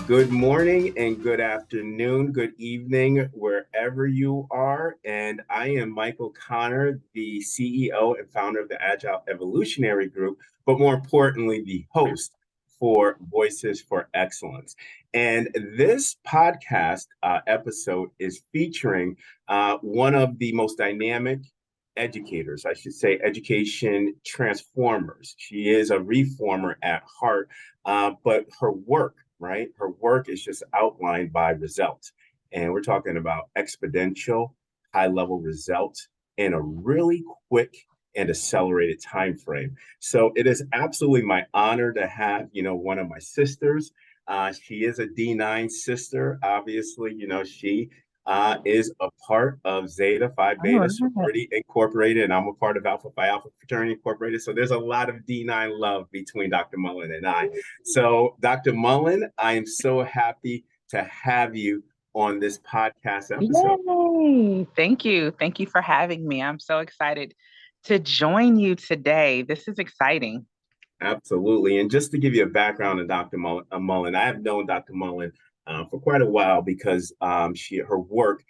Good morning and good afternoon, good evening, wherever you are. And I am Michael Connor, the CEO and founder of the Agile Evolutionary Group, but more importantly, the host for Voices for Excellence. And this podcast episode is featuring one of the most dynamic educators, I should say, education transformers. She is a reformer at heart, but her work, right? Her work is just outlined by results. And we're talking about exponential, high level results in a really quick and accelerated time frame. So it is absolutely my honor to have, one of my sisters. She is a D9 sister. Obviously, she is a part of Zeta Phi All Beta right. Sorority Incorporated, and I'm a part of Alpha Phi Alpha Fraternity Incorporated. So there's a lot of D9 love between Dr. Mullen and I. So, Dr. Mullen, I am so happy to have you on this podcast episode. Yay. Thank you. Thank you for having me. I'm so excited to join you today. This is exciting. Absolutely. And just to give you a background on Dr. Mullen, I have known Dr. Mullen for quite a while because her work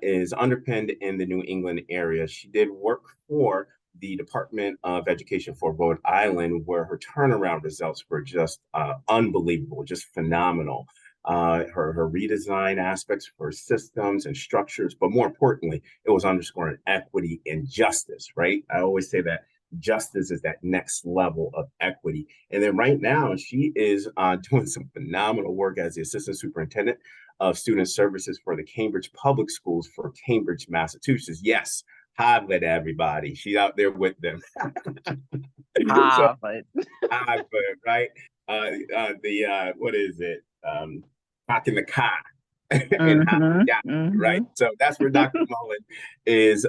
is underpinned in the New England area. She did work for the Department of Education for Rhode Island, where her turnaround results were just unbelievable, just phenomenal. Her redesign aspects for systems and structures, but more importantly, it was underscoring equity and justice, right? I always say that justice is that next level of equity. And then right now, she is doing some phenomenal work as the assistant superintendent of student services for the Cambridge Public Schools for Cambridge, Massachusetts. Yes, Harvard, everybody. She's out there with them. So Harvard. Harvard, right? What is it? Park in the car. And Mm-hmm. yeah, right. Mm-hmm. So that's where Dr. Mullen is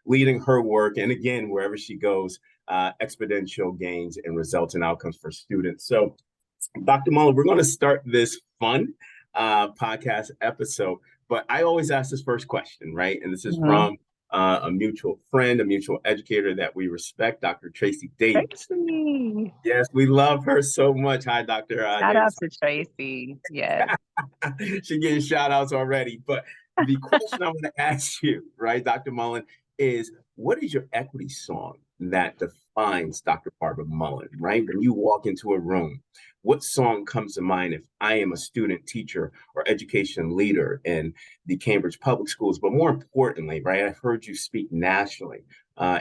leading her work. And again, wherever she goes, exponential gains and results and outcomes for students. So, Dr. Mullen, we're going to start this fun podcast episode. But I always ask this first question, right? And this is Mm-hmm. from a mutual friend, a mutual educator that we respect, Dr. Tracy Davis. Tracy. Yes, we love her so much. Hi, Dr. Shout out Davis. to Tracy. Yes. She's getting shout outs already. But the question I want to ask you, right, Dr. Mullen, is what is your equity song that defines Dr. Barbara Mullen, right? When you walk into a room, what song comes to mind if I am a student, teacher, or education leader in the Cambridge Public Schools? But more importantly, right, I've heard you speak nationally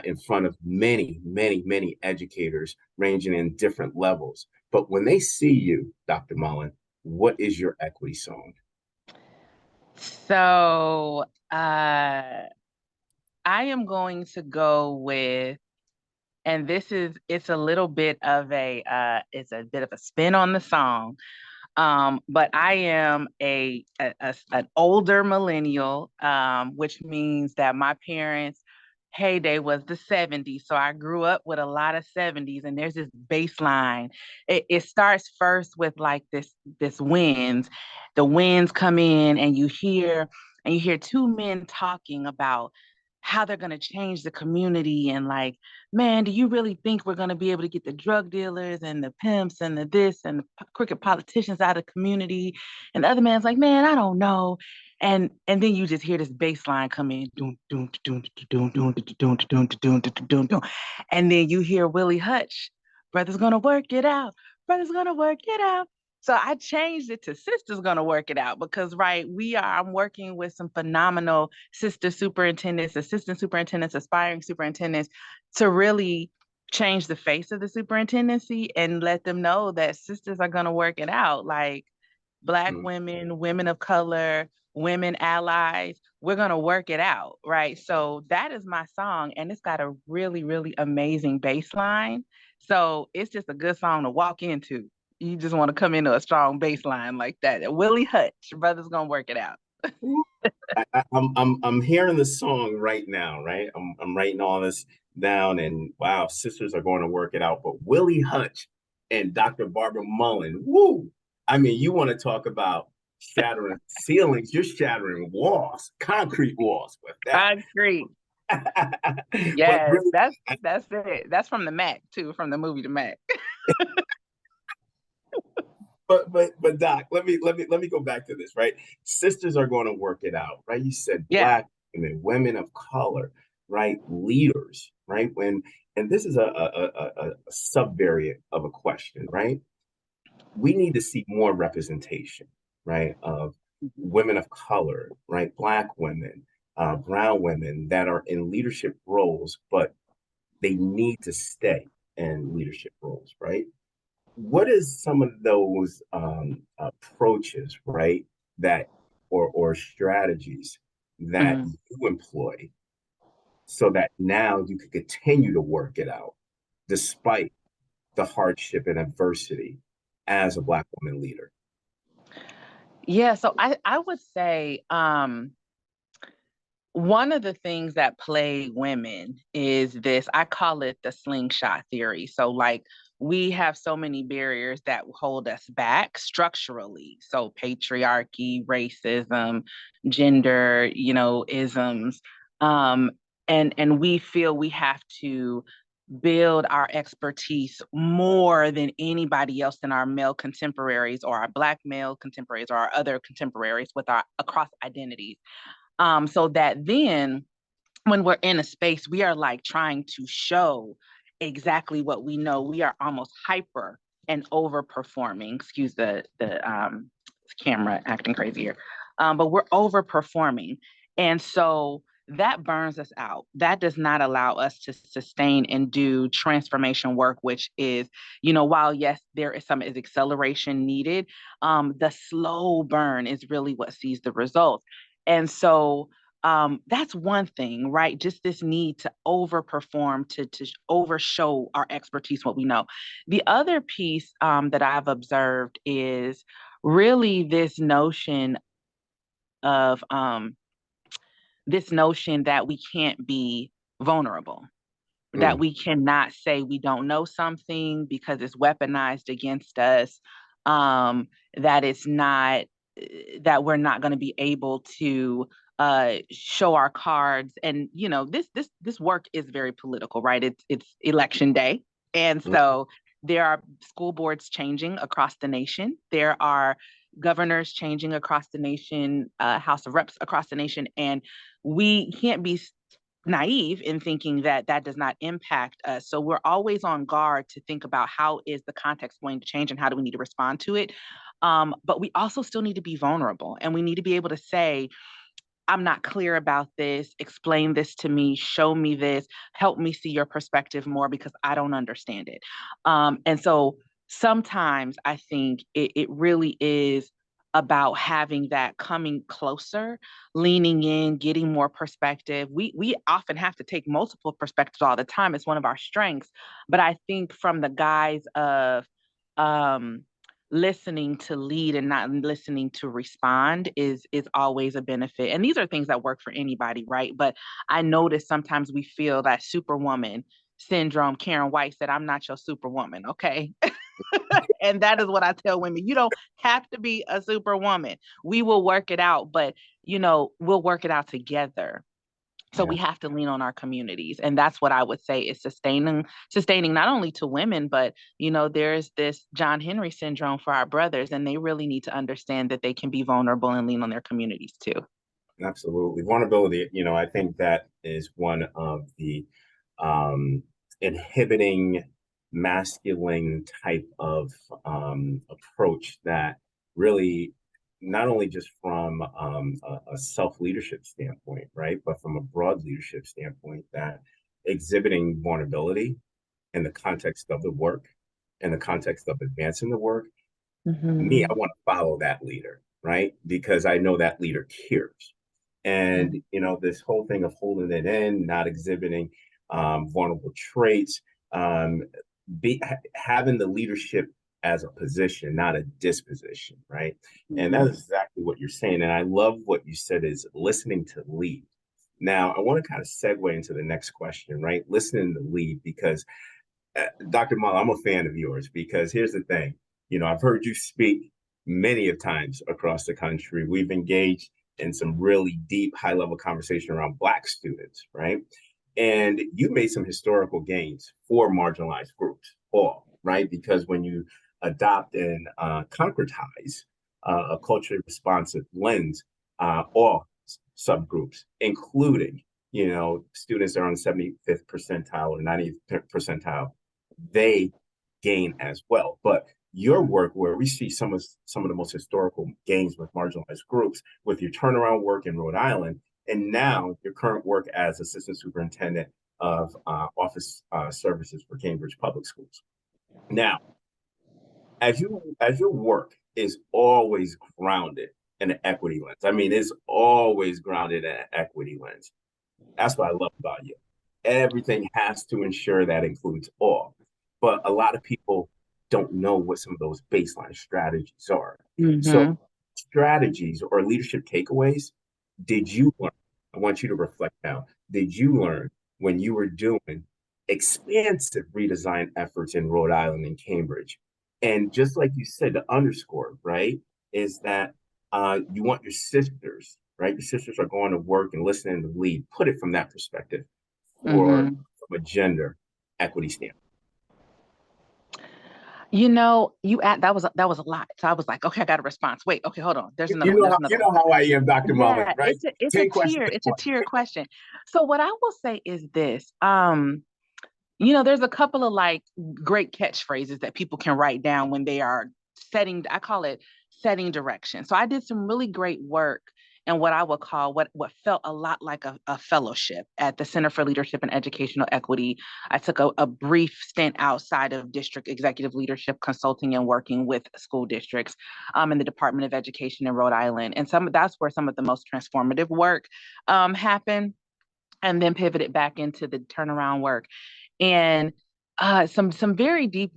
in front of many, many, many educators ranging in different levels. But when they see you, Dr. Mullen, what is your equity song? So I am going to go with, and it's a little bit of it's a bit of a spin on the song. But I am an older millennial, which means that my parents' heyday was the 70s. So I grew up with a lot of 70s, and there's this bass line. It starts first with like this winds. The winds come in and you hear two men talking about how they're going to change the community and like, man, do you really think we're going to be able to get the drug dealers and the pimps and the this and the crooked politicians out of the community? And the other man's like, man, I don't know. And then you just hear this bass line come in, doom, doom, doom, doom, doom, doom, doom, doom, doom, doom. And then you hear Willie Hutch, brother's gonna work it out, brother's gonna work it out. So I changed it to sister's gonna work it out because right, I'm working with some phenomenal sister superintendents, assistant superintendents, aspiring superintendents to really change the face of the superintendency and let them know that sisters are going to work it out. Like Black Mm, women, women of color, women allies, we're going to work it out. Right. So that is my song. And it's got a really, really amazing bass line. So it's just a good song to walk into. You just want to come into a strong bass line like that. Willie Hutch, brother's going to work it out. I'm hearing the song right now, right? I'm writing all this down, and wow, sisters are going to work it out. But Willie Hutch and Dr. Barbara Mullen, woo! I mean, you want to talk about shattering ceilings? You're shattering walls, concrete walls with that. Concrete. But Yes, really, that's it. That's from the Mac too, from the movie The Mac. but Doc, let me go back to this, right? Sisters are going to work it out, right? You said Yeah. Black women, women of color, right? Leaders, right? And this is a subvariant of a question, right? We need to see more representation, right, of Mhm. women of color, right? Black women, brown women that are in leadership roles, but they need to stay in leadership roles, right? What is some of those approaches, right, that or strategies that Mhm. you employ so that now you can continue to work it out despite the hardship and adversity as a Black woman leader? Yeah, so I would say one of the things that plague women is this, I call it the slingshot theory. So, like, we have so many barriers that hold us back structurally. So, patriarchy, racism, gender, isms. Um, and we feel we have to build our expertise more than anybody else in our male contemporaries or our Black male contemporaries or our other contemporaries with our across identities, so that then when we're in a space, we are like trying to show exactly what we know. We are almost hyper and overperforming. Excuse the camera acting crazy here, but we're overperforming, and so that burns us out. That does not allow us to sustain and do transformation work, which is, while yes, there is some is acceleration needed, the slow burn is really what sees the results. And so that's one thing, right? Just this need to overperform, to overshow our expertise, what we know. The other piece that I've observed is really of this notion that we can't be vulnerable, that Mm, we cannot say we don't know something because it's weaponized against us, that it's not, that we're not going to be able to show our cards. And this work is very political, right? It's election day, and mm, so there are school boards changing across the nation. There are governors changing across the nation, House of Reps across the nation, and we can't be naive in thinking that that does not impact us. So we're always on guard to think about how is the context going to change and how do we need to respond to it. But we also still need to be vulnerable, and we need to be able to say, I'm not clear about this. Explain this to me. Show me this. Help me see your perspective more because I don't understand it. And so sometimes I think it really is about having that coming closer, leaning in, getting more perspective. We often have to take multiple perspectives all the time. It's one of our strengths. But I think from the guise of um, listening to lead and not listening to respond is always a benefit. And these are things that work for anybody, right? But I notice sometimes we feel that superwoman syndrome. Karen White said, I'm not your superwoman, okay? And that is what I tell women. You don't have to be a superwoman. We will work it out, but we'll work it out together. So yeah, we have to lean on our communities. And that's what I would say is sustaining not only to women, but there's this John Henry syndrome for our brothers, and they really need to understand that they can be vulnerable and lean on their communities too. absolutely. Vulnerability, I think that is one of the um, inhibiting masculine type of approach that really not only just from a self-leadership standpoint, right, but from a broad leadership standpoint, that exhibiting vulnerability in the context of the work, in the context of advancing the work, me, I Mm-hmm. want to follow that leader, right? Because I know that leader cares. And, this whole thing of holding it in, not exhibiting vulnerable traits, um, having the leadership as a position, not a disposition, right? And that is Mm-hmm. exactly what you're saying. And I love what you said is listening to lead. Now, I want to kind of segue into the next question, right? Listening to lead, because Dr. Mullen, I'm a fan of yours because here's the thing. I've heard you speak many of times across the country. We've engaged in some really deep, high level conversation around Black students, right? And you made some historical gains for marginalized groups, all right? Because when you adopt and concretize a culturally responsive lens, all subgroups, including, students that are on the 75th percentile or 90th percentile, they gain as well. But your work, where we see some of the most historical gains with marginalized groups, with your turnaround work in Rhode Island, and now your current work as assistant superintendent of office services for Cambridge Public Schools. Now, as your work is always grounded in an equity lens. I mean, it's always grounded in an equity lens. That's what I love about you. Everything has to ensure that includes all. But a lot of people don't know what some of those baseline strategies are. So, Mm-hmm. strategies or leadership takeaways, did you learn? I want you to reflect now. Did you learn when you were doing expansive redesign efforts in Rhode Island and Cambridge? And just like you said, the underscore, right, is that you want your sisters, right? Your sisters are going to work and listening to lead. Put it from that perspective, for Mm-hmm. from a gender equity standpoint. That was a lot. So I was like, okay, I got a response. Wait, okay, hold on. There's another You one. know There's how another you one. know how I am, Dr. Mullen, Yeah, right? it's a 10 questions tier, at it's a once. tier question. So what I will say is this. There's a couple of like great catchphrases that people can write down when they are setting, I call it setting direction. So I did some really great work and what I would call what felt a lot like a fellowship at the Center for Leadership and Educational Equity. I took a brief stint outside of district executive leadership consulting and working with school districts in the Department of Education in Rhode Island. And that's where some of the most transformative work happened, and then pivoted back into the turnaround work and some very deep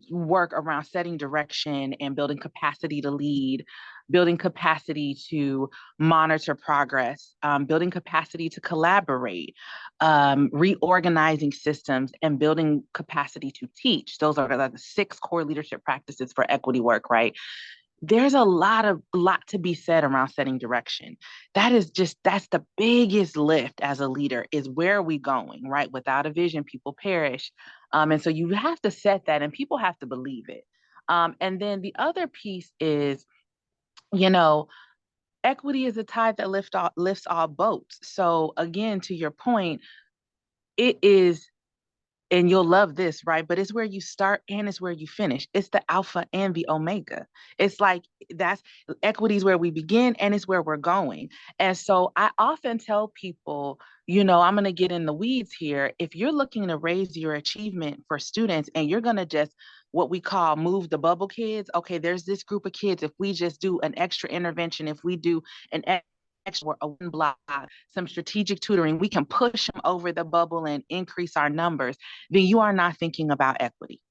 work around setting direction and building capacity to lead, building capacity to monitor progress, building capacity to collaborate, reorganizing systems, and building capacity to teach. Those are the 6 core leadership practices for equity work, right? There's a lot to be said around setting direction. That's the biggest lift as a leader, is where are we going, right? Without a vision, people perish. And so you have to set that and people have to believe it. And then the other piece is, you know, equity is a tide that lifts all boats. So again, to your point, it is, and you'll love this, right? But it's where you start and it's where you finish. It's the alpha and the omega. It's like that's equity is where we begin and it's where we're going. And so I often tell people, I'm going to get in the weeds here. If you're looking to raise your achievement for students and you're going to just what we call move the bubble kids, okay, there's this group of kids. If we just do an extra intervention, if we do an extra a one block, some strategic tutoring, we can push them over the bubble and increase our numbers, then you are not thinking about equity.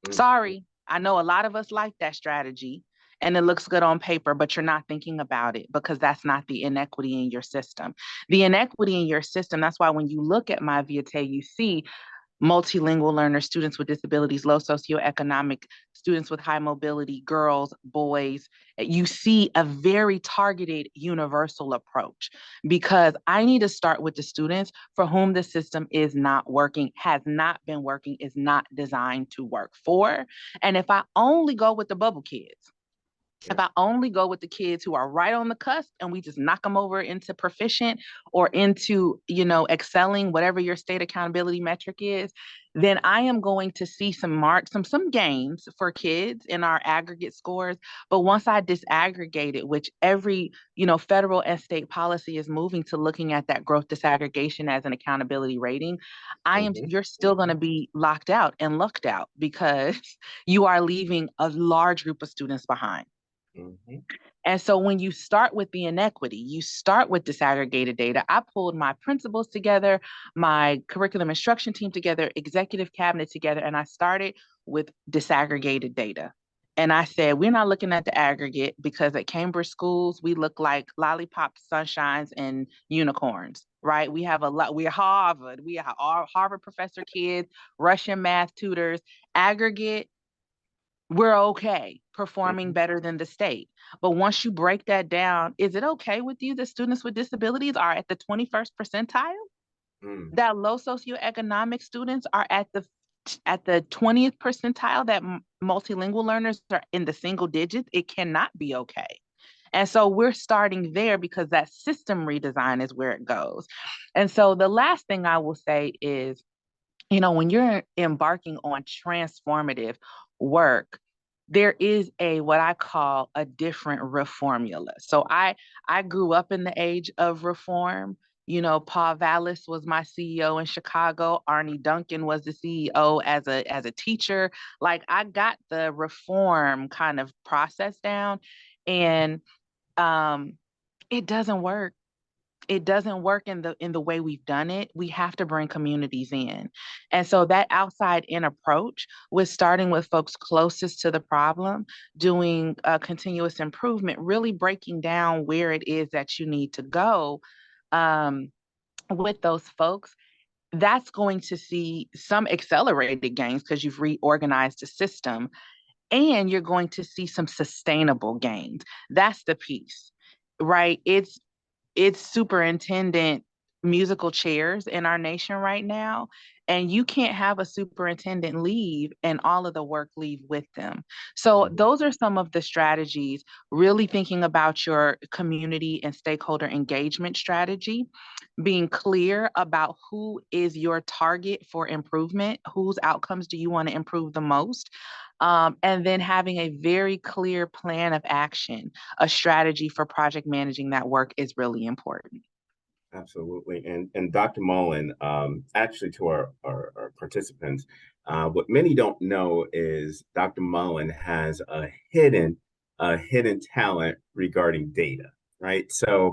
Mm, Sorry, I know a lot of us like that strategy and it looks good on paper, but you're not thinking about it because that's not the inequity in your system. The inequity in your system, that's why when you look at my Viate, you see multilingual learners, students with disabilities, low socioeconomic, students with high mobility, girls, boys. You see a very targeted universal approach because I need to start with the students for whom the system is not working, has not been working, is not designed to work for. And if I only go with the bubble kids, yeah. if I only go with the kids who are right on the cusp and we just knock them over into proficient or into, excelling, whatever your state accountability metric is, then I am going to see some gains for kids in our aggregate scores. But once I disaggregate it, which every, federal and state policy is moving to looking at that growth disaggregation as an accountability rating, Mhm, you're still going to mhm, be locked out and lucked out because you are leaving a large group of students behind. mhm, And so when you start with the inequity, you start with disaggregated data. I pulled my principals together, my curriculum instruction team together, executive cabinet together, and I started with disaggregated data. And I said, we're not looking at the aggregate because at Cambridge schools, we look like lollipops, sunshines, and unicorns, right? We have a lot, we're Harvard, we have our Harvard professor kids, Russian math tutors, aggregate, we're okay performing mhm, better than the state. But once you break that down, is it okay with you that students with disabilities are at the 21st percentile? mm, That low socioeconomic students are at the 20th percentile, that multilingual learners are in the single digits, it cannot be okay. And so we're starting there because that system redesign is where it goes. And so the last thing I will say is, when you're embarking on transformative work, there is a what I call a different reformula. So I grew up in the age of reform. Paul Vallis was my CEO in Chicago. Arnie Duncan was the CEO as a teacher. Like, I got the reform kind of process down, and um, it doesn't work. It doesn't work in the way we've done it. We have to bring communities in. And so that outside in approach was starting with folks closest to the problem, doing continuous improvement, really breaking down where it is that you need to go um, with those folks. That's going to see some accelerated gains because you've reorganized the system, and you're going to see some sustainable gains. That's the piece, right? It's superintendent musical chairs in our nation right now. And you can't have a superintendent leave and all of the work leave with them. So Mhm. those are some of the strategies, really thinking about your community and stakeholder engagement strategy, being clear about who is your target for improvement, whose outcomes do you want to improve the most, and then having a very clear plan of action, a strategy for project managing that work is really important. Absolutely. And Dr. Mullen, actually to our participants, what many don't know is Dr. Mullen has a hidden talent regarding data, right? So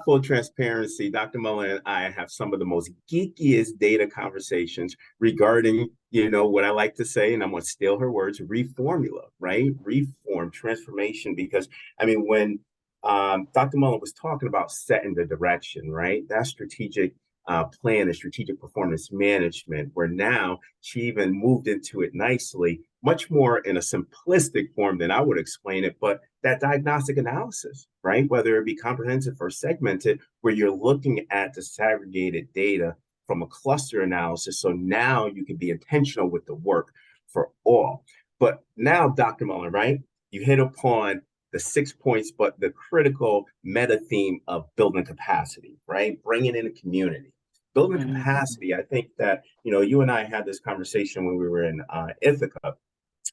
full transparency, Dr. Mullen and I have some of the most geekiest data conversations regarding, what I like to say, and I'm going to steal her words, reformula, right? Reform, transformation, because I mean, when Dr. Mullen was talking about setting the direction, right? That strategic plan and strategic performance management, where now she even moved into it nicely, much more in a simplistic form than I would explain it, but that diagnostic analysis, right? Whether it be comprehensive or segmented, where you're looking at disaggregated data from a cluster analysis. So now you can be intentional with the work for all. But now, Dr. Mullen, right? You hit upon the 6 points, but the critical meta theme of building capacity, right? Bringing in a community. Building Mhm. capacity, I think that, you and I had this conversation when we were in Ithaca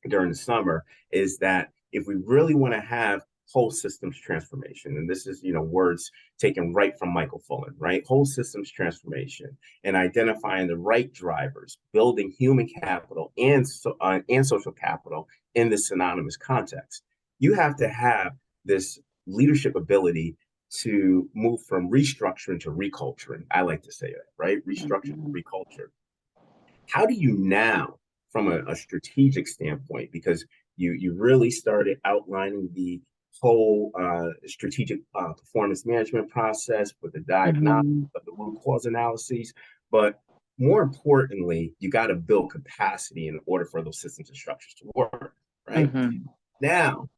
during the summer, is that if we really want to have whole systems transformation, and this is, words taken right from Michael Fullen, right? Whole systems transformation and identifying the right drivers, building human capital and social capital in this synonymous context. You have to have this leadership ability to move from restructuring to reculturing. I like to say that, right? Restructure to Mhm. reculture. How do you now, from a strategic standpoint, because you really started outlining the whole strategic performance management process with the diagnostic Mhm. of the root cause analyses, but more importantly, you got to build capacity in order for those systems and structures to work, right? Mhm. Now,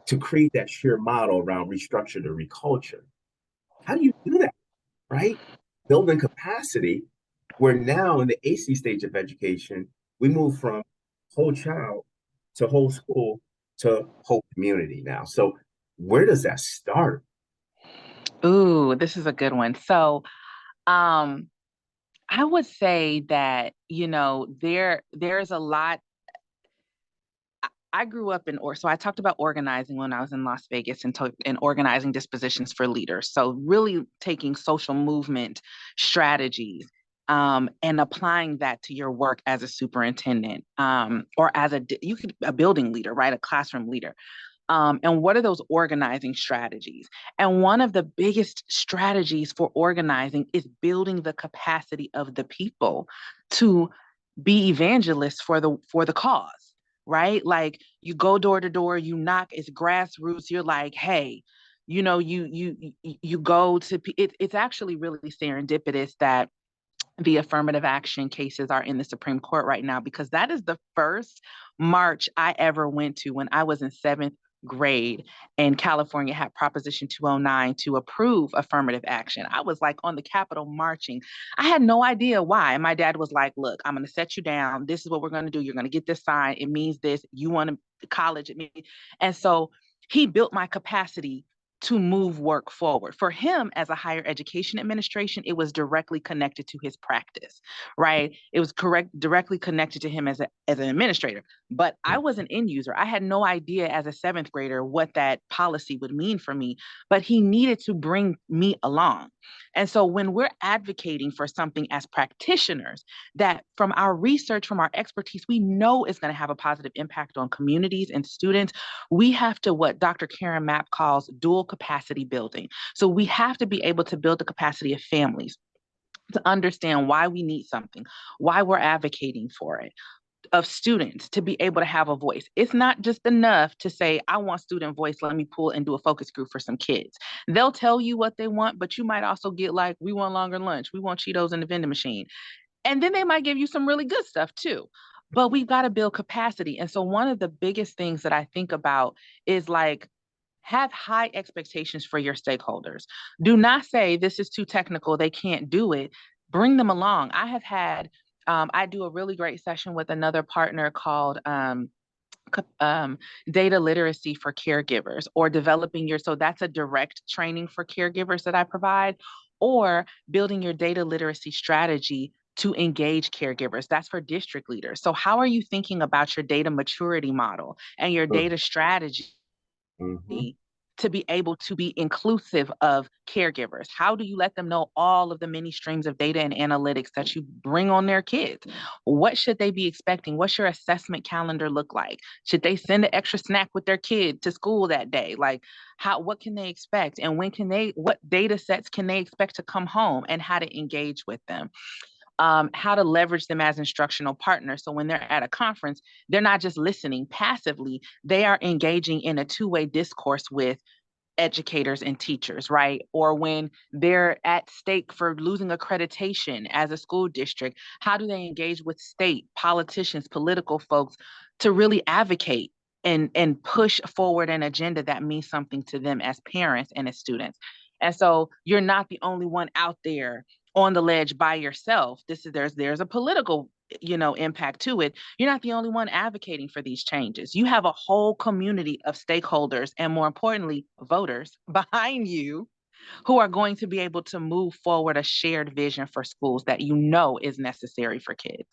to create that sheer model around restructure to reculture, how do you do that, right? Building capacity, where now in the AC stage of education, we move from whole child to whole school to whole community now. So where does that start? Ooh, this is a good one. So, um, I would say that, there's a lot. I grew up so I talked about organizing when I was in Las Vegas and organizing dispositions for leaders. So really taking social movement strategies and applying that to your work as a superintendent or you could a building leader, right? A classroom leader. And what are those organizing strategies? And one of the biggest strategies for organizing is building the capacity of the people to be evangelists for the cause, right? Like, you go door to door, you knock, it's grassroots. You're like, hey, you go to it's actually really serendipitous that the affirmative action cases are in the Supreme Court right now, because that is the first march I ever went to when I was in seventh grade, and California had Proposition 209 to approve affirmative action. I was like on the Capitol marching. I had no idea why. And my dad was like, look, I'm going to set you down. This is what we're going to do. You're going to get this sign. It means this. You want to college. It means. And so he built my capacity to move work forward. For him, as a higher education administration, it was directly connected to his practice, right? It was directly connected to him as an administrator. But I was an end user. I had no idea as a seventh grader what that policy would mean for me, but he needed to bring me along. And so when we're advocating for something as practitioners, that from our research, from our expertise, we know is going to have a positive impact on communities and students, we have to, what Dr. Karen Mapp calls dual capacity building. So we have to be able to build the capacity of families to understand why we need something, why we're advocating for it, of students to be able to have a voice. It's not just enough to say, I want student voice, let me pull and do a focus group for some kids. They'll tell you what they want, but you might also get like, we want longer lunch, we want Cheetos in the vending machine. And then they might give you some really good stuff too. But we've got to build capacity. And so one of the biggest things that I think about is like, have high expectations for your stakeholders. Do not say this is too technical, they can't do it. Bring them along. I have had, I do a really great session with another partner called data literacy for caregivers, or developing your, so that's a direct training for caregivers that I provide, or building your data literacy strategy to engage caregivers. That's for district leaders. So how are you thinking about your data maturity model and your data strategy Mm-hmm. to be able to be inclusive of caregivers? How do you let them know all of the many streams of data and analytics that you bring on their kids? What should they be expecting? What's your assessment calendar look like? Should they send an extra snack with their kid to school that day? Like, what can they expect? And what data sets can they expect to come home, and how to engage with them? How to leverage them as instructional partners. So when they're at a conference, they're not just listening passively, they are engaging in a two-way discourse with educators and teachers, right? Or when they're at stake for losing accreditation as a school district, how do they engage with state politicians, political folks, to really advocate and push forward an agenda that means something to them as parents and as students? And so you're not the only one out there on the ledge by yourself. There's a political impact to it. You're not the only one advocating for these changes. You have a whole community of stakeholders, and more importantly, voters behind you, who are going to be able to move forward a shared vision for schools that is necessary for kids.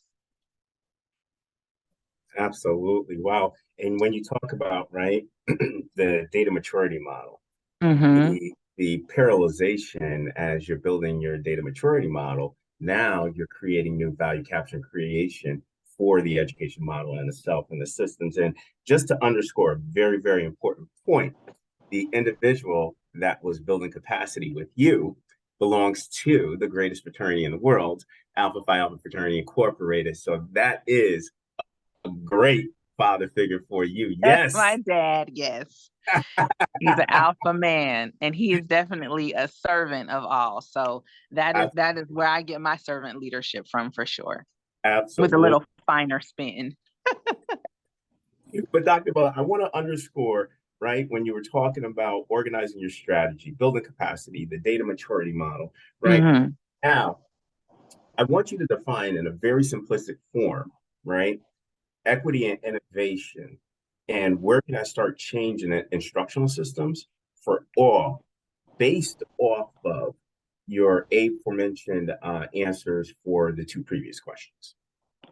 Absolutely. Wow. And when you talk about, right, the data maturity model, Mm-hmm. the parallelization as you're building your data maturity model, now you're creating new value capture and creation for the education model and itself and the systems. And just to underscore a very, very important point, the individual that was building capacity with you belongs to the greatest fraternity in the world, Alpha Phi Alpha Fraternity Incorporated. So that is a great father figure for you. That's Yes. my dad, yes. He's an alpha man, and he is definitely a servant of all. So that is where I get my servant leadership from, for sure, with a Absolutely. little finer spin. But Dr. Bella, I want to underscore, right, when you were talking about organizing your strategy, building capacity, the data maturity model, right? Mm-hmm. Now, I want you to define in a very simplistic form, right, equity and innovation, and where can I start changing the instructional systems for all based off of your aforementioned answers for the two previous questions.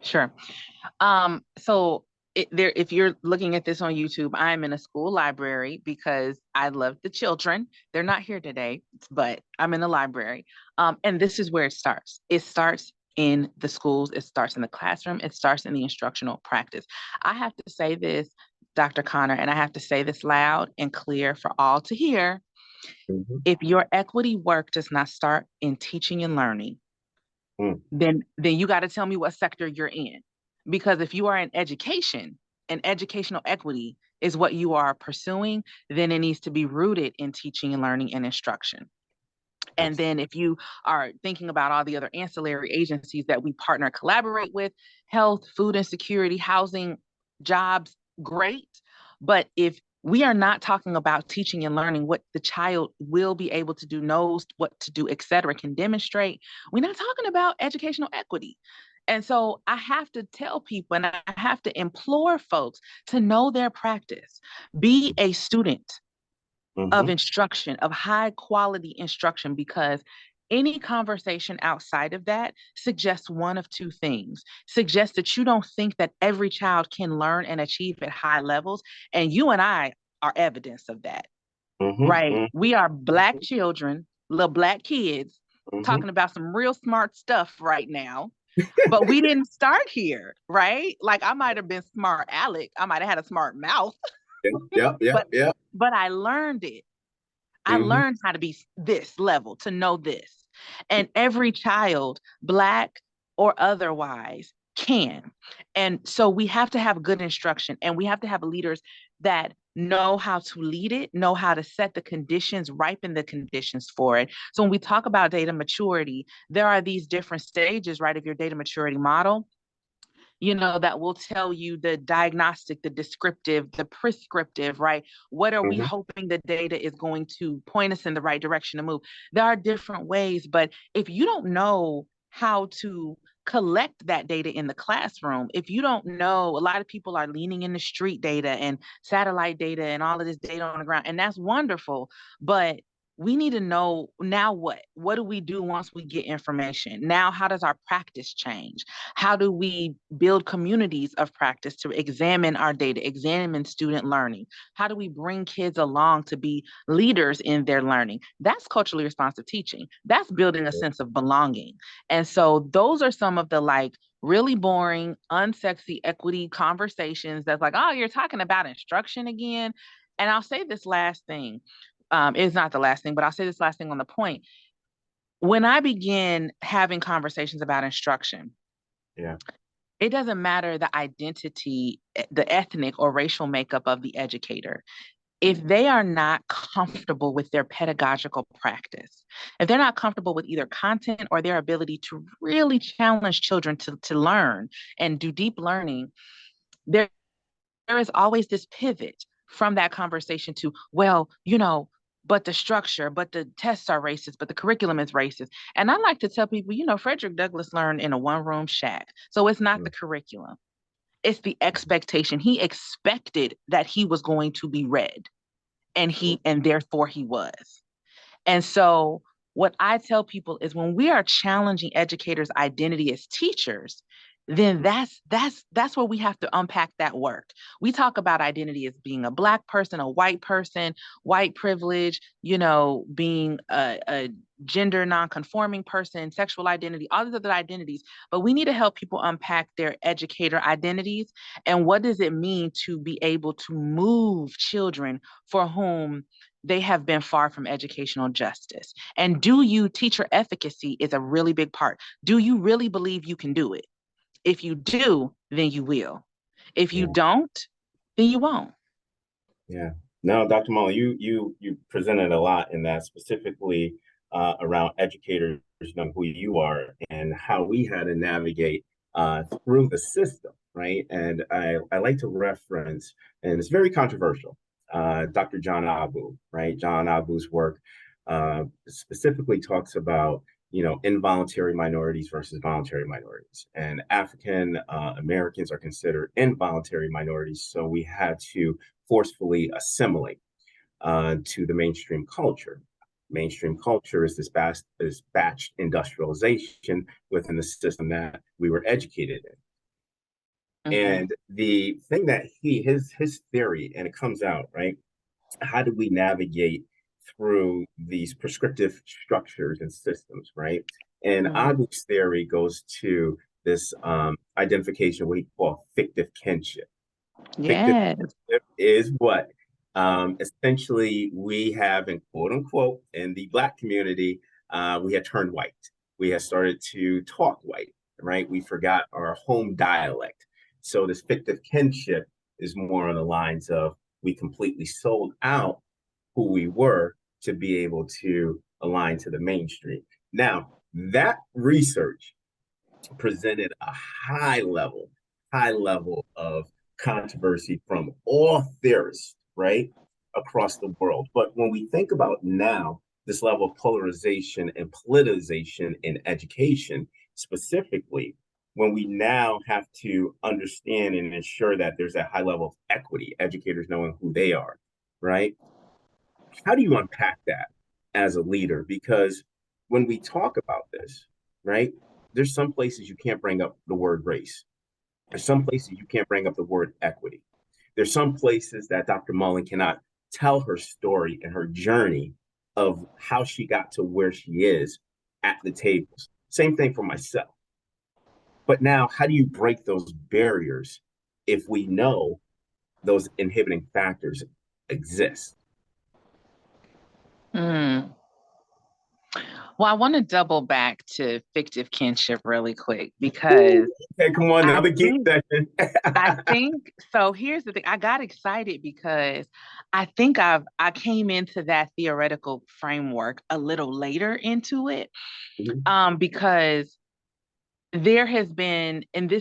Sure. So if you're looking at this on YouTube, I'm in a school library because I love the children. They're not here today, but I'm in the library. And this is where it starts. It starts in the schools. It starts in the classroom. It starts in the instructional practice. I have to say this, Dr. Connor, and I have to say this loud and clear for all to hear. Mm-hmm. If your equity work does not start in teaching and learning, then you got to tell me what sector you're in. Because if you are in education and educational equity is what you are pursuing, then it needs to be rooted in teaching and learning and instruction. And then if you are thinking about all the other ancillary agencies that we partner, collaborate with, health, food insecurity, housing, jobs, great. But if We are not talking about teaching and learning what the child will be able to do, knows what to do, et cetera, can demonstrate. We're not talking about educational equity. And so I have to tell people and I have to implore folks to know their practice. Be a student of instruction, of high quality instruction, because any conversation outside of that suggests one of two things. Suggests that you don't think that every child can learn and achieve at high levels. And you and I are evidence of that, right? We are Black children, little Black kids, talking about some real smart stuff right now. But we didn't start here, right? Like I might have been smart Alec, I might have had a smart mouth, Yeah. but I learned it. I learned how to be this level, to know this. And every child, Black or otherwise, can. And so we have to have good instruction, and we have to have leaders that know how to lead it, know how to set the conditions, ripen the conditions for it. So when we talk about data maturity, there are these different stages, right, of your data maturity model, that will tell you the diagnostic, the descriptive, the prescriptive, right? What are we hoping the data is going to point us in the right direction to move? There are different ways, but if you don't know how to collect that data in the classroom, if you don't know, a lot of people are leaning into street data and satellite data and all of this data on the ground, and that's wonderful, but we need to know now what do we do once we get information? Now, how does our practice change? How do we build communities of practice to examine our data, examine student learning? How do we bring kids along to be leaders in their learning? That's culturally responsive teaching. That's building a sense of belonging. And so those are some of the really boring, unsexy equity conversations that's like, oh, you're talking about instruction again. And I'll say this last thing. It's not the last thing, but I'll say this last thing on the point. When I begin having conversations about instruction, it doesn't matter the identity, the ethnic or racial makeup of the educator. If they are not comfortable with their pedagogical practice, if they're not comfortable with either content or their ability to really challenge children to learn and do deep learning, there is always this pivot from that conversation to, well, but the structure, but the tests are racist, but the curriculum is racist. And I like to tell people, Frederick Douglass learned in a one-room shack. So it's not the curriculum. It's the expectation. He expected that he was going to be read, and therefore he was. And so what I tell people is when we are challenging educators' identity as teachers, then that's where we have to unpack that work. We talk about identity as being a Black person, a white person, white privilege, being a gender non-conforming person, sexual identity, all these other identities. But we need to help people unpack their educator identities and what does it mean to be able to move children for whom they have been far from educational justice. And teacher efficacy is a really big part. Do you really believe you can do it? If you do, then you will. If you don't, then you won't. Yeah. No, Dr. Mullen, you presented a lot in that, specifically around educators knowing who you are and how we had to navigate through the system, right? And I like to reference, and it's very controversial, Dr. John Abu, right? John Abu's work specifically talks about involuntary minorities versus voluntary minorities. And African Americans are considered involuntary minorities. So we had to forcefully assimilate to the mainstream culture. Mainstream culture is this batch industrialization within the system that we were educated in. And the thing that his theory, and it comes out, right? How do we navigate through these prescriptive structures and systems, right? And Agu's theory goes to this identification, what he called fictive kinship. Fictive kinship is what essentially we have, in quote unquote, in the Black community, we had turned white. We had started to talk white, right? We forgot our home dialect. So this fictive kinship is more on the lines of we completely sold out who we were to be able to align to the mainstream. Now, that research presented a high level of controversy from all theorists, right, across the world. But when we think about now, this level of polarization and politicization in education, specifically, when we now have to understand and ensure that there's a high level of equity, educators knowing who they are, right? How do you unpack that as a leader? Because when we talk about this, right, there's some places you can't bring up the word race. There's some places you can't bring up the word equity. There's some places that Dr. Mullen cannot tell her story and her journey of how she got to where she is at the tables. Same thing for myself. But now, how do you break those barriers if we know those inhibiting factors exist? Hmm. Well, I want to double back to fictive kinship really quick Ooh, because okay, come on, I another geek think session. I think so. Here's the thing. I got excited because I think I came into that theoretical framework a little later into it. Mhm, Because there has been, and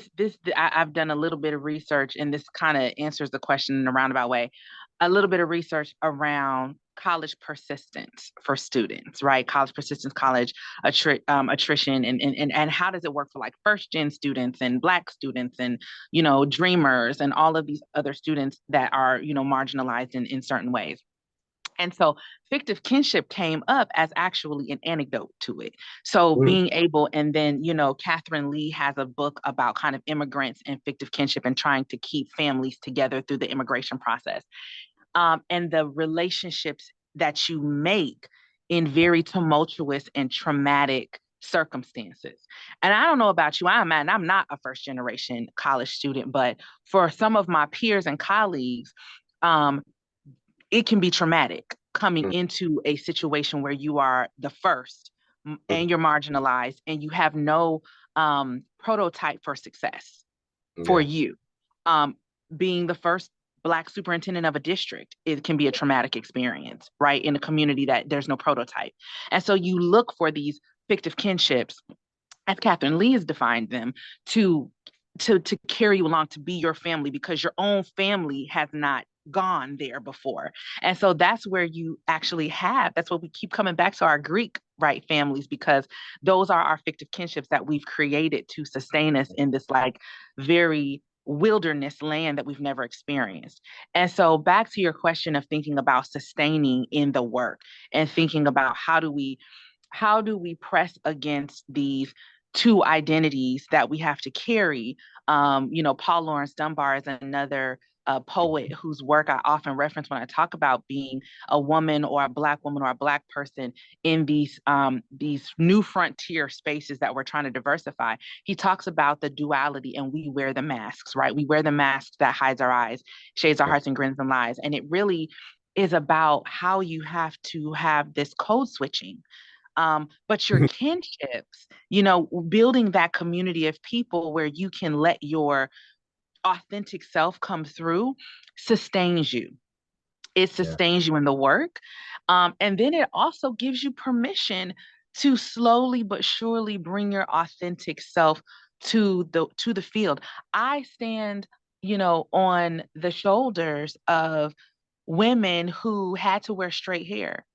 I've done a little bit of research, and this kind of answers the question in a roundabout way. A little bit of research around college persistence for students, right? College persistence, college attrition, and how does it work for like first gen students and Black students and dreamers and all of these other students that are marginalized in certain ways. And so fictive kinship came up as actually an anecdote to it. So mhm, being able, and then, Catherine Lee has a book about kind of immigrants and fictive kinship and trying to keep families together through the immigration process. And the relationships that you make in very tumultuous and traumatic circumstances. And I don't know about you, I'm not a first generation college student, but for some of my peers and colleagues, um, it can be traumatic coming mhm, into a situation where you are the first mhm. and you're marginalized and you have no prototype for success for Yeah. you. Um, Being the first Black superintendent of a district, it can be a traumatic experience, right? In a community that there's no prototype. And so you look for these fictive kinships, as Catherine Lee has defined them, to to carry you along, to be your family, because your own family has not gone there before. And so that's where you actually have, that's what we keep coming back to, our Greek, right, families, because those are our fictive kinships that we've created to sustain us in this like very wilderness land that we've never experienced. And so back to your question of thinking about sustaining in the work and thinking about how do we press against these two identities that we have to carry. Paul Laurence Dunbar is another poet whose work I often reference when I talk about being a woman or a Black woman or a Black person in these new frontier spaces that we're trying to diversify. He talks about the duality, and we wear the masks, right? We wear the mask that hides our eyes, shades our hearts, and grins and lies. And it really is about how you have to have this code switching, but your kinships, building that community of people where you can let your authentic self come through sustains you. It Yeah. sustains you in the work. And then it also gives you permission to slowly but surely bring your authentic self to the field. I stand, on the shoulders of women who had to wear straight hair,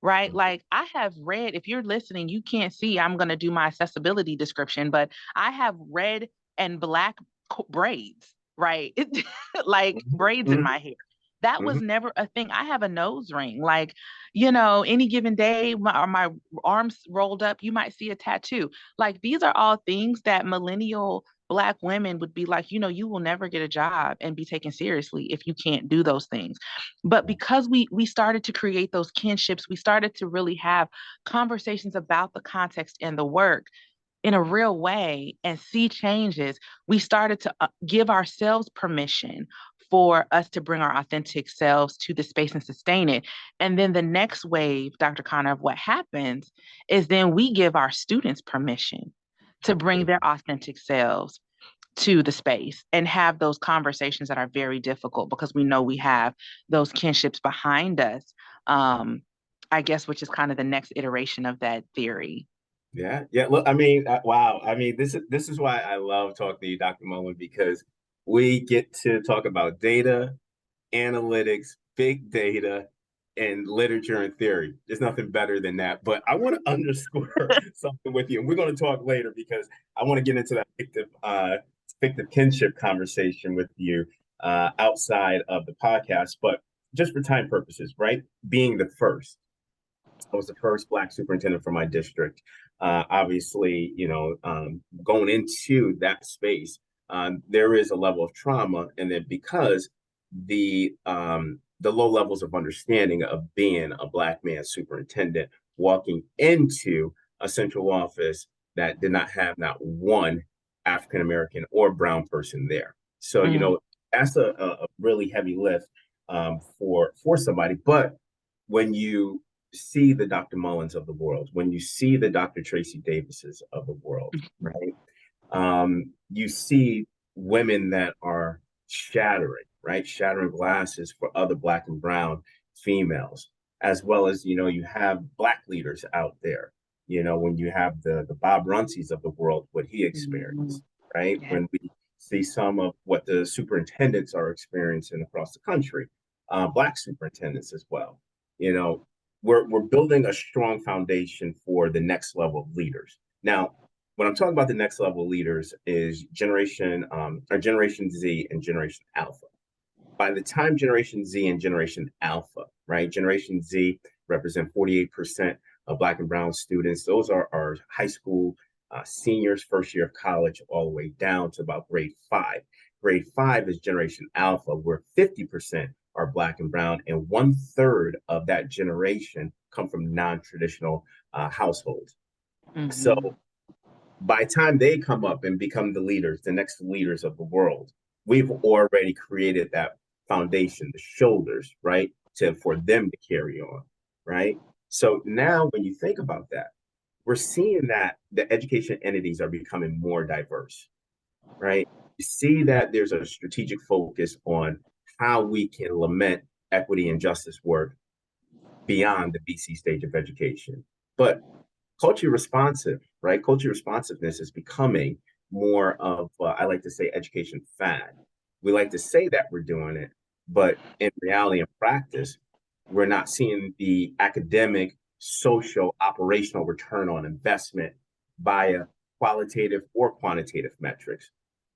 right? Like I have read, if you're listening, you can't see, I'm going to do my accessibility description, but I have red and Black braids, right? Like Mhm, braids in mhm, my hair. That was mhm. never a thing. I have a nose ring. Like, any given day, my arms rolled up, you might see a tattoo. Like, these are all things that millennial Black women would be like, you will never get a job and be taken seriously if you can't do those things. But because we started to create those kinships, we started to really have conversations about the context and the work in a real way and see changes. We started to give ourselves permission for us to bring our authentic selves to the space and sustain it. And then the next wave, Dr. Connor, of what happens is then we give our students permission to bring Absolutely. their authentic selves to the space and have those conversations that are very difficult because we know we have those kinships behind us. Um, I guess, which is kind of the next iteration of that theory. Yeah, yeah. Look, I mean, wow. I mean, this is why I love talking to you, Dr. Mullen, because we get to talk about data, analytics, big data, and literature and theory. There's nothing better than that. But I want to underscore something with you, and we're going to talk later because I want to get into that fictive kinship conversation with you outside of the podcast. But just for time purposes, right? Being the first, I was the first Black superintendent for my district. Obviously, going into that space, there is a level of trauma, and then because the low levels of understanding of being a Black man superintendent, walking into a central office that did not have not one African American or brown person there. So, that's a really heavy lift for somebody. But when you see the Dr. Mullins of the world, when you see the Dr. Tracy Davises of the world, right? You see women that are shattering, right? Shattering glasses for other Black and brown females, as well as, you have Black leaders out there, when you have the Bob Runcies of the world, what he experienced, right? Yeah. When we see some of what the superintendents are experiencing across the country, Black superintendents as well, we're building a strong foundation for the next level of leaders. Now, when I'm talking about the next level leaders is Generation Z and Generation Alpha. By the time Generation Z and Generation Alpha, right? Generation Z represent 48% of Black and brown students. Those are our high school seniors, first year of college, all the way down to about grade 5. Grade 5 is Generation Alpha, where 50% are Black and brown, and 1/3 of that generation come from non-traditional households. So by the time they come up and become the leaders, the next leaders of the world, we've already created that foundation, the shoulders, right, for them to carry on, right? So now when you think about that, we're seeing that the education entities are becoming more diverse, right? You see that there's a strategic focus on how we can lament equity and justice work beyond the BC stage of education. But culture responsive, right? Culture responsiveness is becoming more of, I like to say, education fad. We like to say that we're doing it, but in reality and practice, we're not seeing the academic, social, operational return on investment via qualitative or quantitative metrics,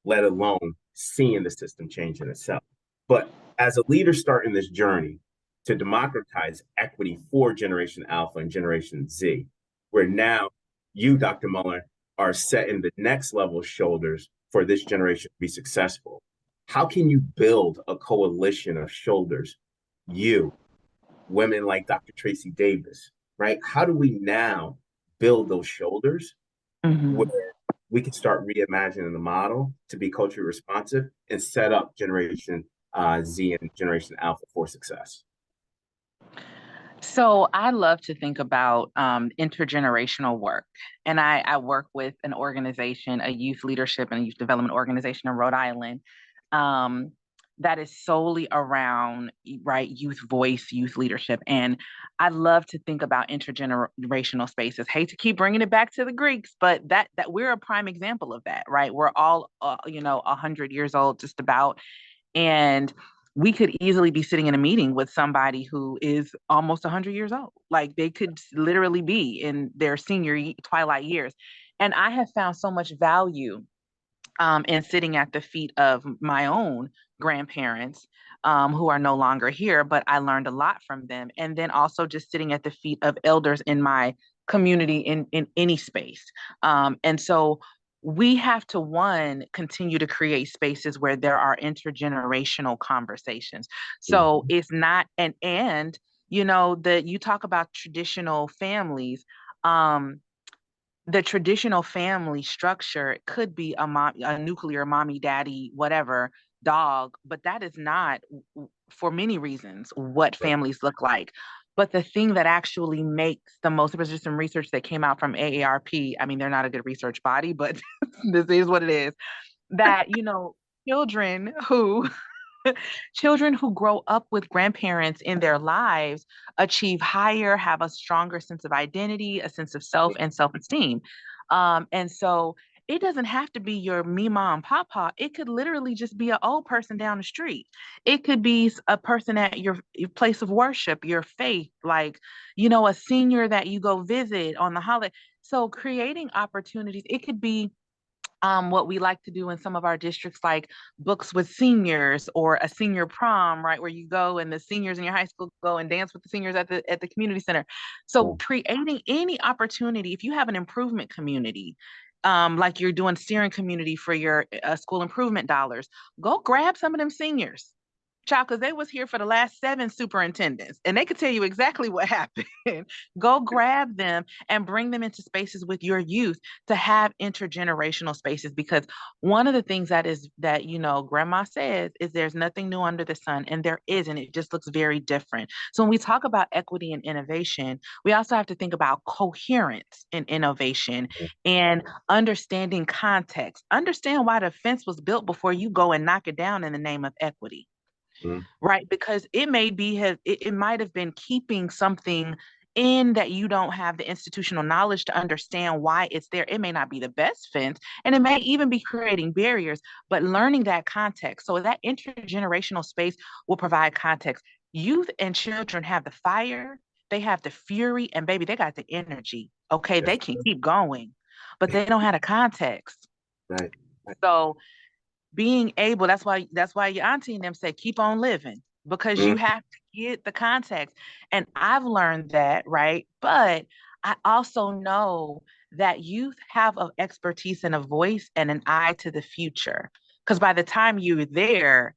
let alone seeing the system change in itself. But as a leader starting this journey to democratize equity for Generation Alpha and Generation Z, where now you, Dr. Mullen, are setting the next level shoulders for this generation to be successful. How can you build a coalition of shoulders? You, women like Dr. Tracy Davis, right? How do we now build those shoulders where we can start reimagining the model to be culturally responsive and set up Generation Z and Generation Alpha for success? So I love to think about intergenerational work. And I work with an organization, a youth leadership and youth development organization in Rhode Island that is solely around, right, youth voice, youth leadership. And I love to think about intergenerational spaces. Hate to keep bringing it back to the Greeks, but that we're a prime example of that, right? We're all, 100 years old, just about. And we could easily be sitting in a meeting with somebody who is almost 100 years old. Like they could literally be in their senior twilight years. And I have found so much value in sitting at the feet of my own grandparents who are no longer here, but I learned a lot from them. And then also just sitting at the feet of elders in my community in any space. And so we have to, one, continue to create spaces where there are intergenerational conversations. So it's not, and that you talk about traditional families. The traditional family structure could be a nuclear mommy, daddy, whatever dog, but that is not, for many reasons, what families look like. But the thing that actually makes the most, there was just some research that came out from AARP. I mean, they're not a good research body, but this is what it is. That, children who children who grow up with grandparents in their lives achieve higher, have a stronger sense of identity, a sense of self and self-esteem. And so it doesn't have to be your me, mom, papa. It could literally just be an old person down the street. It could be a person at your place of worship, your faith, like, a senior that you go visit on the holiday. So creating opportunities, it could be what we like to do in some of our districts, like books with seniors or a senior prom, right, where you go and the seniors in your high school go and dance with the seniors at the community center. So creating any opportunity, if you have an improvement community, like you're doing steering community for your school improvement dollars, go grab some of them seniors, child, because they was here for the last 7 superintendents and they could tell you exactly what happened. Go grab them and bring them into spaces with your youth to have intergenerational spaces, because one of the things that grandma says is there's nothing new under the sun, and there isn't. It just looks very different. So when we talk about equity and innovation, we also have to think about coherence in innovation and understanding context. Understand why the fence was built before you go and knock it down in the name of equity. Right? Because it might have been keeping something in that you don't have the institutional knowledge to understand why it's there. It may not be the best fence, and it may even be creating barriers, but learning that context. So that intergenerational space will provide context. Youth and children have the fire, they have the fury, and baby, they got the energy. Okay, Yes. they can keep going, but they don't have the context. Right. So being able, that's why your auntie and them say keep on living, because you have to get the context. And I've learned that, right? But I also know that youth have an expertise and a voice and an eye to the future, because by the time you're there,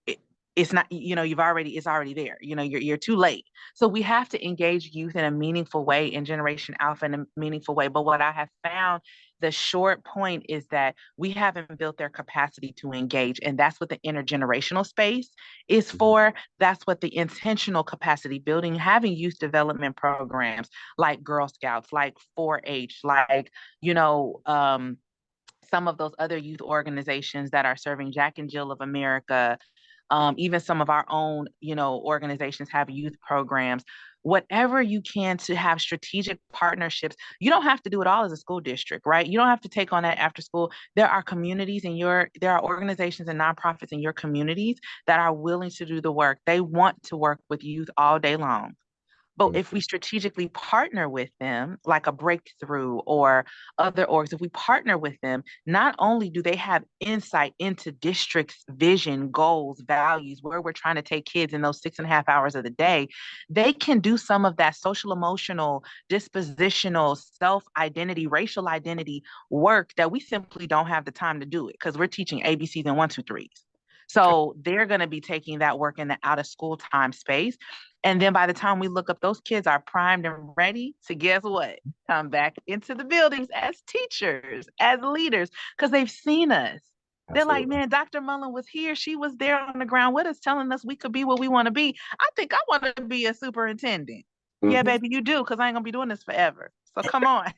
it, it's not, it's already there. You're too late. So we have to engage youth in a meaningful way, in Generation Alpha in a meaningful way. But what I have found, the short point is that we haven't built their capacity to engage. And that's what the intergenerational space is for. That's what the intentional capacity building, having youth development programs like Girl Scouts, like 4-H, like, some of those other youth organizations that are serving Jack and Jill of America, even some of our own, organizations have youth programs. Whatever you can to have strategic partnerships. You don't have to do it all as a school district, right? You don't have to take on that after school. There are communities there are organizations and nonprofits in your communities that are willing to do the work. They want to work with youth all day long. But if we strategically partner with them, like a breakthrough or other orgs, if we partner with them, not only do they have insight into district's vision, goals, values, where we're trying to take kids in those 6.5 hours of the day, they can do some of that social, emotional, dispositional, self identity, racial identity work that we simply don't have the time to do it, because we're teaching ABCs and 1, 2, 3s. So they're going to be taking that work in the out of school time space. And then by the time we look up, those kids are primed and ready to, guess what? Come back into the buildings as teachers, as leaders, because they've seen us. They're like, man, Dr. Mullen was here. She was there on the ground with us, telling us we could be what we want to be. I think I want to be a superintendent. Yeah, baby, you do, because I ain't going to be doing this forever. So come on.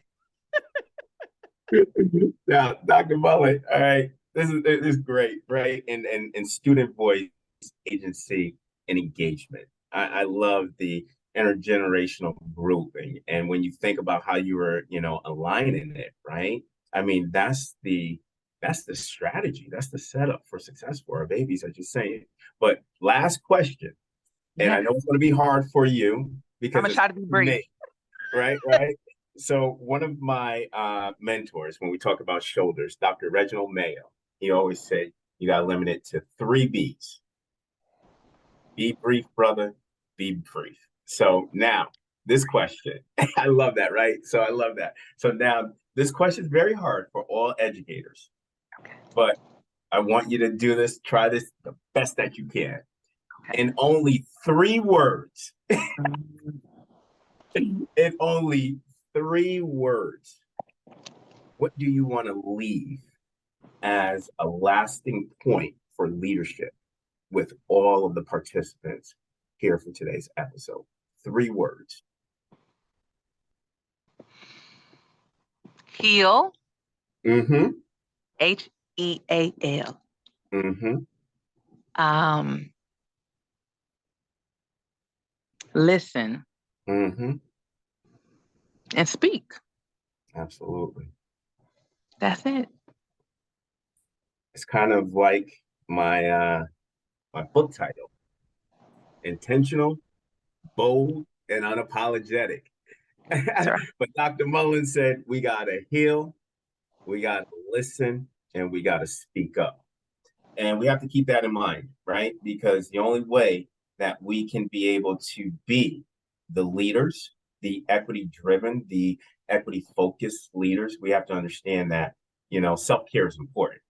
Now, Dr. Mullen, all right, this is great, right? And student voice, agency, and engagement. I love the intergenerational grouping. And when you think about how you were, aligning it, right? I mean, that's the strategy. That's the setup for success for our babies, as you're saying. But last question, and I know it's going to be hard for you because I'm going to try to be brief. Right, right. So one of my mentors, when we talk about shoulders, Dr. Reginald Mayo, he always said, you got to limit it to 3 B's. Be brief, brother. Be brief. So now this question, I love that, right? So I love that. So now this question is very hard for all educators, but I want you to do this, try this the best that you can. In only 3 words, in only 3 words, what do you want to leave as a lasting point for leadership with all of the participants here for today's episode? 3 words. Heal. Mm-hmm. HEAL. Mm-hmm. Listen. Mm-hmm. And speak. Absolutely. That's it. It's kind of like my book title, Intentional, Bold, and Unapologetic. That's right. But Dr. Mullen said we gotta heal, we gotta listen, and we gotta speak up. And we have to keep that in mind, right? Because the only way that we can be able to be the leaders, the equity driven, the equity focused leaders, we have to understand that, self care is important.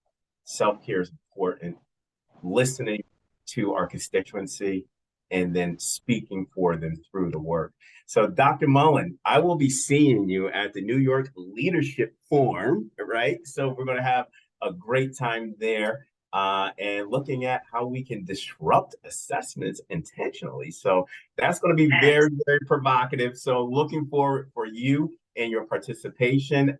Self care is important. Listening to our constituency and then speaking for them through the work. So, Dr. Mullen, I will be seeing you at the New York Leadership Forum, right? So, we're going to have a great time there and looking at how we can disrupt assessments intentionally. So, that's going to be very, very provocative. So, looking forward for you and your participation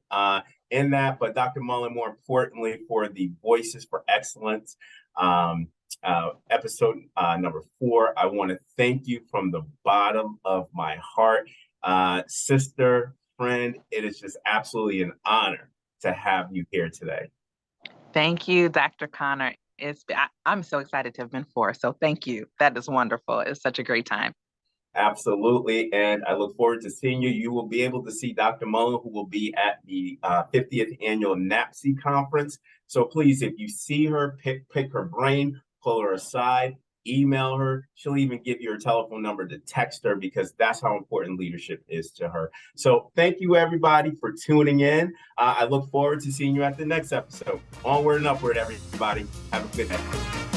in that. But, Dr. Mullen, more importantly, for the Voices for Excellence episode number 4. I want to thank you from the bottom of my heart. Sister, friend, it is just absolutely an honor to have you here today. Thank you, Dr. Connor. I'm so excited to have been 4. So thank you. That is wonderful. It's such a great time. Absolutely. And I look forward to seeing you. You will be able to see Dr. Mullen, who will be at the 50th annual NAPSI conference. So please, if you see her, pick her brain, pull her aside, email her. She'll even give you her telephone number to text her because that's how important leadership is to her. So thank you, everybody, for tuning in. I look forward to seeing you at the next episode. Onward and upward, everybody. Have a good day.